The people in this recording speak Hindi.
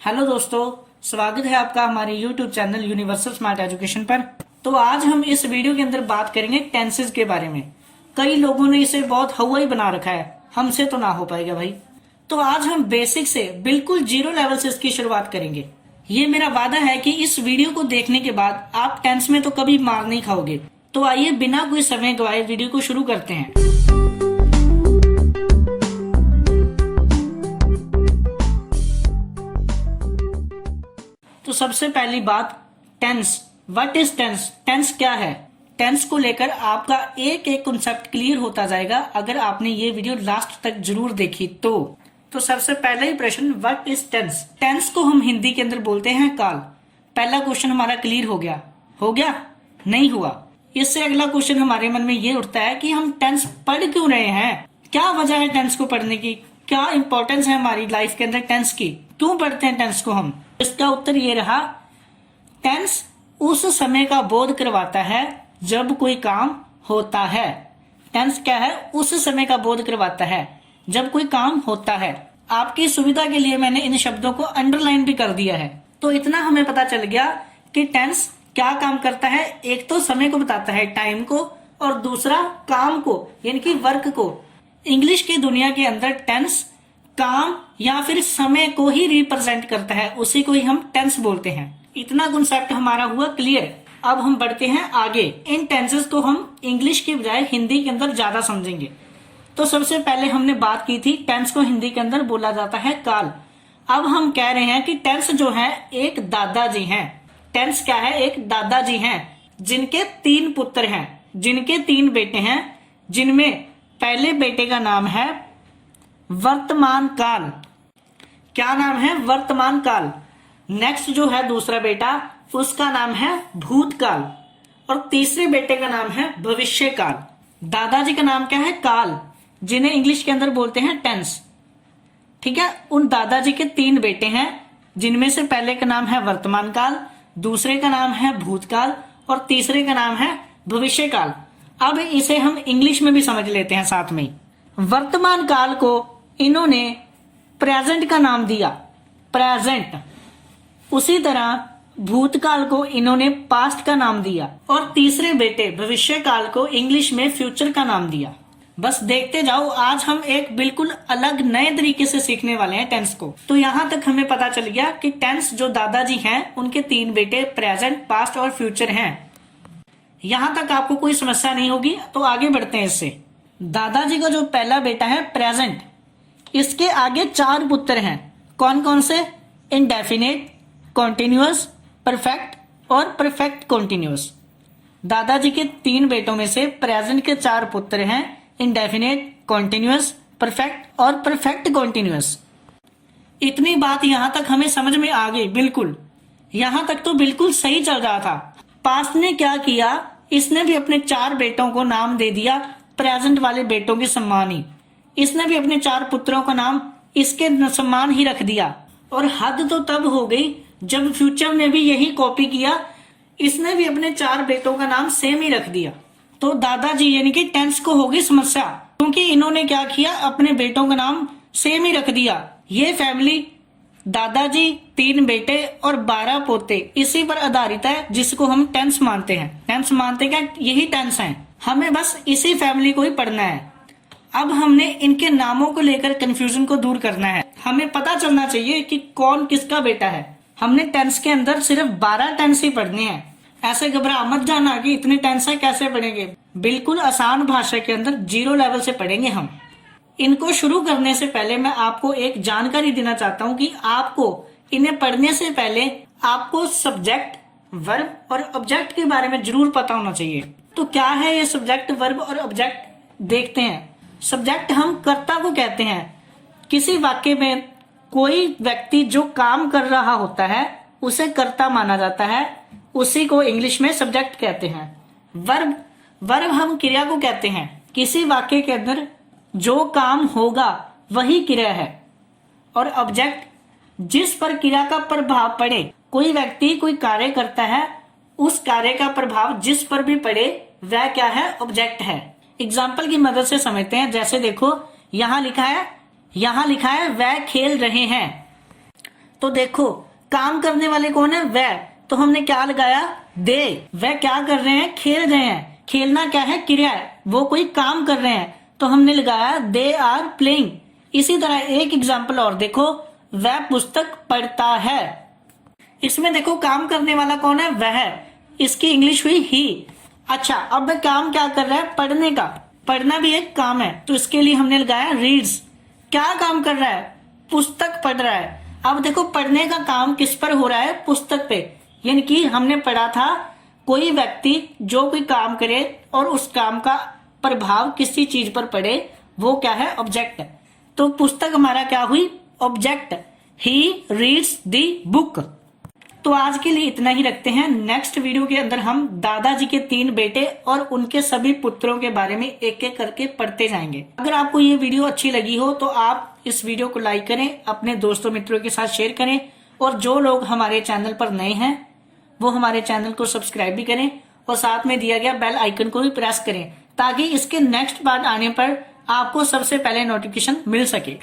हेलो दोस्तों, स्वागत है आपका हमारे YouTube channel universal smart education पर। तो आज हम इस वीडियो के अंदर बात करेंगे टेंसेस के बारे में। कई लोगों ने इसे बहुत हवाई बना रखा है, हमसे तो ना हो पाएगा भाई। तो आज हम बेसिक से बिल्कुल जीरो लेवल से इसकी शुरुआत करेंगे। ये मेरा वादा है कि इस वीडियो को देखने के बाद आप टेंस में तो कभी मार नहीं खाओगे। तो आइए बिना कोई समय गवाए वीडियो को शुरू करते हैं। तो सबसे पहली बात, tense. What is tense? Tense क्या है? टेंस को लेकर आपका एक एक कॉन्सेप्ट क्लियर होता जाएगा अगर आपने ये वीडियो लास्ट तक जरूर देखी तो सबसे पहला ही प्रश्न, व्हाट इज टेंस? टेंस को हम हिंदी के अंदर बोलते हैं काल। पहला क्वेश्चन हमारा क्लियर हो गया? नहीं हुआ? इससे अगला क्वेश्चन हमारे मन में ये उठता है कि हम टेंस पढ़ क्यों रहे हैं? क्या वजह है टेंस को पढ़ने की? क्या इंपॉर्टेंस है हमारी लाइफ के अंदर टेंस की? क्यों पढ़ते हैं टेंस को हम? इसका उत्तर ये रहा, टेंस उस समय का बोध करवाता है जब कोई काम होता है। टेंस क्या है? उस समय का बोध करवाता है जब कोई काम होता है। आपकी सुविधा के लिए मैंने इन शब्दों को अंडरलाइन भी कर दिया है। तो इतना हमें पता चल गया कि टेंस क्या काम करता है। एक तो समय को बताता है, टाइम को, और दूसरा काम को यानी कि वर्क को। इंग्लिश की दुनिया के अंदर टेंस काम या फिर समय को ही रिप्रेजेंट करता है, उसी को ही हम टेंस बोलते हैं। इतना कॉन्सेप्ट हमारा हुआ क्लियर। अब हम बढ़ते हैं आगे। इन टेंसेस को हम इंग्लिश के बजाय हिंदी के अंदर ज्यादा समझेंगे। तो सबसे पहले हमने बात की थी टेंस को हिंदी के अंदर बोला जाता है काल। अब हम कह रहे हैं कि टेंस जो है एक दादाजी हैं। टेंस क्या है? एक दादाजी हैं जिनके 3 पुत्र हैं, जिनके 3 बेटे हैं, जिनमें पहले बेटे का नाम है वर्तमान काल। क्या नाम है? वर्तमान काल। नेक्स्ट जो है दूसरा बेटा, उसका नाम है भूतकाल, और तीसरे बेटे का नाम है भविष्य काल। दादाजी का नाम क्या है? काल, जिन्हें इंग्लिश के अंदर बोलते हैं टेंस। ठीक है। उन दादाजी के 3 बेटे हैं, जिनमें से पहले का नाम है वर्तमान काल, दूसरे का नाम है भूतकाल, और तीसरे का नाम है भविष्य काल। अब इसे हम इंग्लिश में भी समझ लेते हैं साथ में। वर्तमान काल को इन्होंने प्रेजेंट का नाम दिया, प्रेजेंट। उसी तरह भूतकाल को इन्होंने पास्ट का नाम दिया, और तीसरे बेटे भविष्य काल को इंग्लिश में फ्यूचर का नाम दिया। बस देखते जाओ, आज हम एक बिल्कुल अलग नए तरीके से सीखने वाले हैं टेंस को। तो यहाँ तक हमें पता चल गया कि टेंस जो दादाजी हैं उनके 3 बेटे प्रेजेंट, पास्ट और फ्यूचर हैं। यहाँ तक आपको कोई समस्या नहीं होगी। तो आगे बढ़ते हैं इससे। दादाजी का जो पहला बेटा है प्रेजेंट, इसके आगे 4 पुत्र हैं। कौन कौन से? इंडेफिनेट, कॉन्टिन्यूअस, परफेक्ट और परफेक्ट कॉन्टिन्यूअस। दादाजी के 3 बेटों में से प्रेजेंट के 4 पुत्र हैं, इंडेफिनेट, कॉन्टिन्यूअस, परफेक्ट और परफेक्ट कॉन्टिन्यूअस। इतनी बात यहां तक हमें समझ में आ गई। बिल्कुल यहां तक तो बिल्कुल सही चल रहा था। पास्ट ने क्या किया? इसने भी अपने 4 बेटों को नाम दे दिया प्रेजेंट वाले बेटों के सम्मान ही। इसने भी अपने 4 पुत्रों का नाम इसके सम्मान ही रख दिया। और हद तो तब हो गई जब फ्यूचर ने भी यही कॉपी किया, इसने भी अपने 4 बेटों का नाम सेम ही रख दिया। तो दादाजी यानी कि टेंस को हो गई समस्या, क्योंकि इन्होंने क्या किया? अपने बेटों का नाम सेम ही रख दिया। ये फैमिली दादाजी, 3 बेटे और 12 पोते, इसी पर आधारित है, जिसको हम टेंस मानते हैं। टेंस मानते क्या? यही टेंस है। हमें बस इसी फैमिली को ही पढ़ना है। अब हमने इनके नामों को लेकर कंफ्यूजन को दूर करना है। हमें पता चलना चाहिए कि कौन किसका बेटा है। हमने टेंस के अंदर सिर्फ 12 टेंस ही पढ़ने हैं। ऐसे घबरा मत जाना कि इतने टेंस है कैसे पढ़ेंगे। बिल्कुल आसान भाषा के अंदर जीरो लेवल से पढ़ेंगे हम। इनको शुरू करने से पहले मैं आपको एक जानकारी देना चाहता हूँ कि आपको इन्हें पढ़ने से पहले आपको सब्जेक्ट, वर्ब और ऑब्जेक्ट के बारे में जरूर पता होना चाहिए। तो क्या है ये सब्जेक्ट, वर्ब और ऑब्जेक्ट? देखते हैं। सब्जेक्ट हम कर्ता को कहते हैं। किसी वाक्य में कोई व्यक्ति जो काम कर रहा होता है उसे कर्ता माना जाता है, उसी को इंग्लिश में सब्जेक्ट कहते हैं। वर्ब हम क्रिया को कहते हैं। किसी वाक्य के अंदर जो काम होगा वही क्रिया है। और ऑब्जेक्ट जिस पर क्रिया का प्रभाव पड़े। कोई व्यक्ति कोई कार्य करता है, उस कार्य का प्रभाव जिस पर भी पड़े वह क्या है? ऑब्जेक्ट है। एग्जाम्पल की मदद से समझते हैं। जैसे देखो, यहाँ लिखा है वह खेल रहे हैं। तो देखो काम करने वाले कौन है? वह। तो हमने क्या लगाया? दे। वह क्या कर रहे हैं? खेल रहे हैं। खेलना क्या है? क्रिया है। वो कोई काम कर रहे हैं, तो हमने लगाया दे आर प्लेइंग। इसी तरह एक एग्जाम्पल और देखो, वह पुस्तक पढ़ता है। इसमें देखो काम करने वाला कौन है? वह। इसकी इंग्लिश हुई ही। अच्छा, अब वह काम क्या कर रहा है? पढ़ने का। पढ़ना भी एक काम है, तो इसके लिए हमने लगाया रीड्स। क्या काम कर रहा है? पुस्तक पढ़ रहा है। अब देखो पढ़ने का काम किस पर हो रहा है? पुस्तक पे। यानी कि हमने पढ़ा था कोई व्यक्ति जो कोई काम करे और उस काम का प्रभाव किसी चीज पर पड़े, वो क्या है? ऑब्जेक्ट। तो पुस्तक हमारा क्या हुई? Object. He reads the book. तो आज के लिए इतना ही रखते हैं। नेक्स्ट वीडियो के अंदर हम दादाजी के 3 बेटे और उनके सभी पुत्रों के बारे में एक एक करके पढ़ते जाएंगे। अगर आपको ये वीडियो अच्छी लगी हो तो आप इस वीडियो को लाइक करें, अपने दोस्तों मित्रों के साथ शेयर करें, और जो लोग हमारे चैनल पर नए हैं वो हमारे चैनल को सब्सक्राइब भी करें और साथ में दिया गया बेल आइकन को भी प्रेस करें, ताकि इसके नेक्स्ट पार्ट आने पर आपको सबसे पहले नोटिफिकेशन मिल सके।